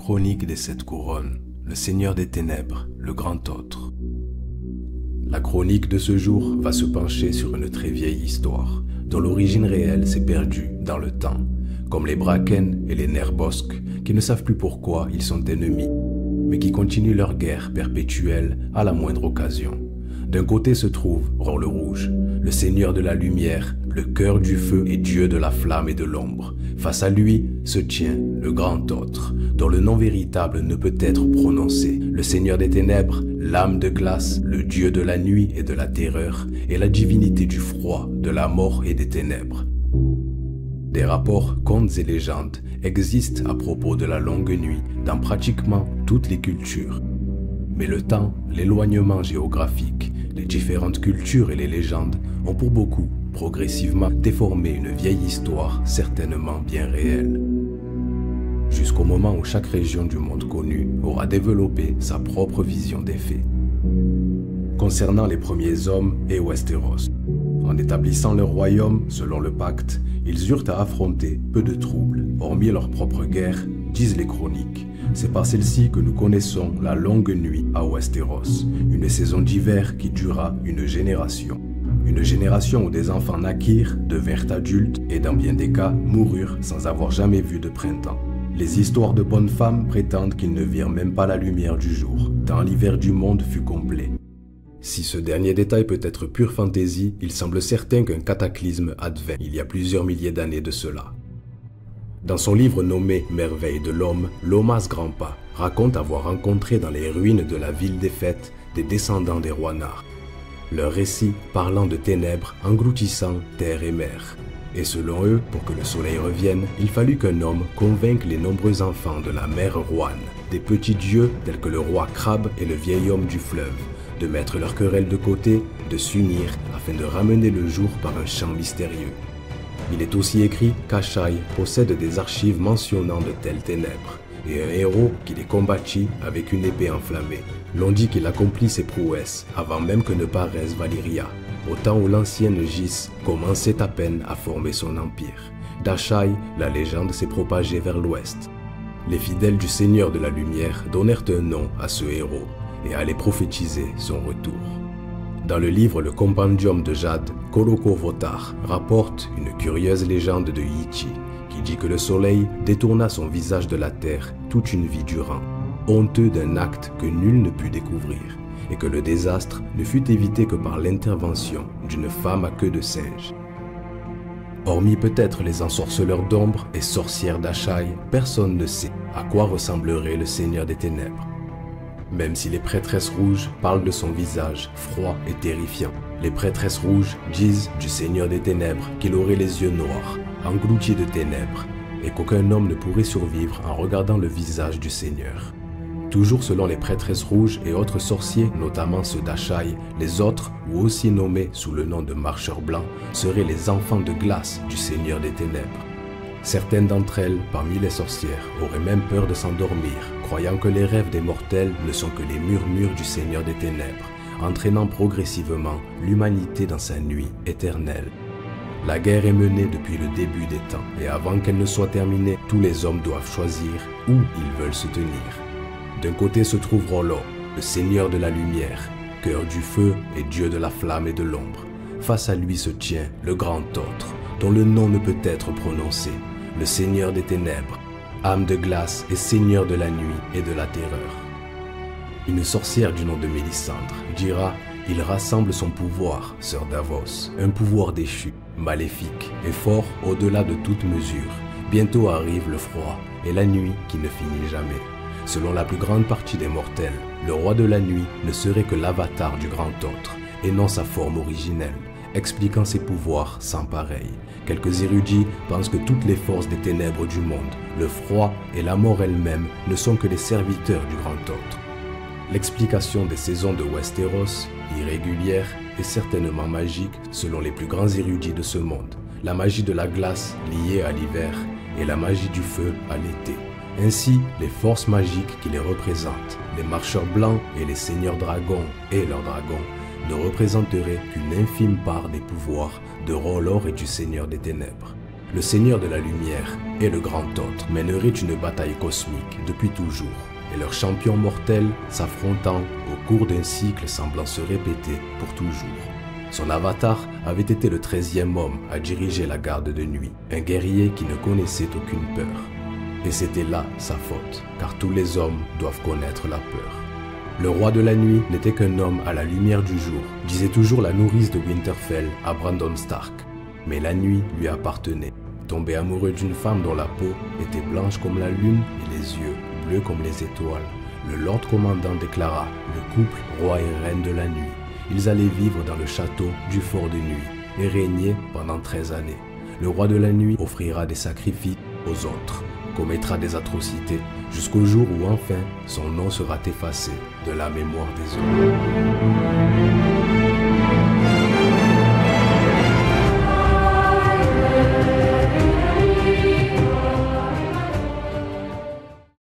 Chronique des 7 couronnes, le Seigneur des ténèbres, le grand autre. La chronique de ce jour va se pencher sur une très vieille histoire, dont l'origine réelle s'est perdue dans le temps, comme les Braken et les Nerbosques, qui ne savent plus pourquoi ils sont ennemis, mais qui continuent leur guerre perpétuelle à la moindre occasion. D'un côté se trouve Ron le Rouge, le seigneur de la lumière, le cœur du feu et dieu de la flamme et de l'ombre. Face à lui se tient le grand autre, dont le nom véritable ne peut être prononcé. Le seigneur des ténèbres, l'âme de glace, le dieu de la nuit et de la terreur, et la divinité du froid, de la mort et des ténèbres. Des rapports, contes et légendes existent à propos de la longue nuit dans pratiquement toutes les cultures. Mais le temps, l'éloignement géographique, les différentes cultures et les légendes ont pour beaucoup progressivement déformé une vieille histoire certainement bien réelle. Jusqu'au moment où chaque région du monde connu aura développé sa propre vision des faits. Concernant les premiers hommes et Westeros, en établissant leur royaume selon le pacte, ils eurent à affronter peu de troubles, hormis leur propre guerre, disent les chroniques. C'est par celle-ci que nous connaissons la longue nuit à Westeros, une saison d'hiver qui dura une génération. Une génération où des enfants naquirent, devinrent adultes et dans bien des cas moururent sans avoir jamais vu de printemps. Les histoires de bonnes femmes prétendent qu'ils ne virent même pas la lumière du jour, tant l'hiver du monde fut complet. Si ce dernier détail peut être pure fantaisie, il semble certain qu'un cataclysme advint il y a plusieurs milliers d'années de cela. Dans son livre nommé Merveilles de l'homme, Lomas Grandpa raconte avoir rencontré dans les ruines de la ville défaite des descendants des rois Nar. Leur récit parlant de ténèbres engloutissant terre et mer. Et selon eux, pour que le soleil revienne, il fallut qu'un homme convainque les nombreux enfants de la mer Roanne, des petits dieux tels que le roi Crabe et le vieil homme du fleuve, de mettre leurs querelles de côté, de s'unir afin de ramener le jour par un chant mystérieux. Il est aussi écrit qu'Ashai possède des archives mentionnant de telles ténèbres, et un héros qui les combattit avec une épée enflammée. L'on dit qu'il accomplit ses prouesses avant même que ne paraisse Valyria, au temps où l'ancienne Gis commençait à peine à former son empire. D'Ashai, la légende s'est propagée vers l'ouest. Les fidèles du Seigneur de la Lumière donnèrent un nom à ce héros et allaient prophétiser son retour. Dans le livre Le Compendium de Jade, Koloko Votar rapporte une curieuse légende de Yichi qui dit que le soleil détourna son visage de la terre toute une vie durant, honteux d'un acte que nul ne put découvrir, et que le désastre ne fut évité que par l'intervention d'une femme à queue de singe. Hormis peut-être les ensorceleurs d'ombre et sorcières d'Ashai, personne ne sait à quoi ressemblerait le Seigneur des Ténèbres. Même si les prêtresses rouges parlent de son visage froid et terrifiant, les prêtresses rouges disent du Seigneur des Ténèbres qu'il aurait les yeux noirs, engloutis de ténèbres, et qu'aucun homme ne pourrait survivre en regardant le visage du Seigneur. Toujours selon les prêtresses rouges et autres sorciers, notamment ceux d'Ashai, les autres, ou aussi nommés sous le nom de marcheurs blancs, seraient les enfants de glace du Seigneur des Ténèbres. Certaines d'entre elles, parmi les sorcières, auraient même peur de s'endormir, croyant que les rêves des mortels ne sont que les murmures du Seigneur des Ténèbres, entraînant progressivement l'humanité dans sa nuit éternelle. La guerre est menée depuis le début des temps, et avant qu'elle ne soit terminée, tous les hommes doivent choisir où ils veulent se tenir. D'un côté se trouve Rolo, le Seigneur de la Lumière, cœur du feu et dieu de la flamme et de l'ombre. Face à lui se tient le grand autre, dont le nom ne peut être prononcé, le Seigneur des Ténèbres, âme de glace et seigneur de la nuit et de la terreur. Une sorcière du nom de Mélisandre dira « Il rassemble son pouvoir, sœur Davos, un pouvoir déchu, maléfique et fort au-delà de toute mesure. Bientôt arrive le froid et la nuit qui ne finit jamais. Selon la plus grande partie des mortels, le roi de la nuit ne serait que l'avatar du grand autre et non sa forme originelle, expliquant ses pouvoirs sans pareil. Quelques érudits pensent que toutes les forces des ténèbres du monde, le froid et la mort elle-même ne sont que les serviteurs du grand autre. L'explication des saisons de Westeros, irrégulière et certainement magique selon les plus grands érudits de ce monde. La magie de la glace liée à l'hiver et la magie du feu à l'été. Ainsi, les forces magiques qui les représentent, les marcheurs blancs et les seigneurs dragons et leurs dragons, ne représenteraient qu'une infime part des pouvoirs de R'hllor et du Seigneur des Ténèbres. Le Seigneur de la Lumière et le Grand Autre mèneraient une bataille cosmique depuis toujours, et leurs champions mortels s'affrontant au cours d'un cycle semblant se répéter pour toujours. Son avatar avait été le 13e homme à diriger la garde de nuit, un guerrier qui ne connaissait aucune peur. Et c'était là sa faute, car tous les hommes doivent connaître la peur. Le roi de la nuit n'était qu'un homme à la lumière du jour, disait toujours la nourrice de Winterfell à Brandon Stark. Mais la nuit lui appartenait. Tombé amoureux d'une femme dont la peau était blanche comme la lune et les yeux bleus comme les étoiles, le Lord Commandant déclara le couple roi et reine de la nuit. Ils allaient vivre dans le château du Fort de Nuit et régner pendant 13 années. Le roi de la nuit offrira des sacrifices aux autres, commettra des atrocités, jusqu'au jour où enfin son nom sera effacé de la mémoire des hommes.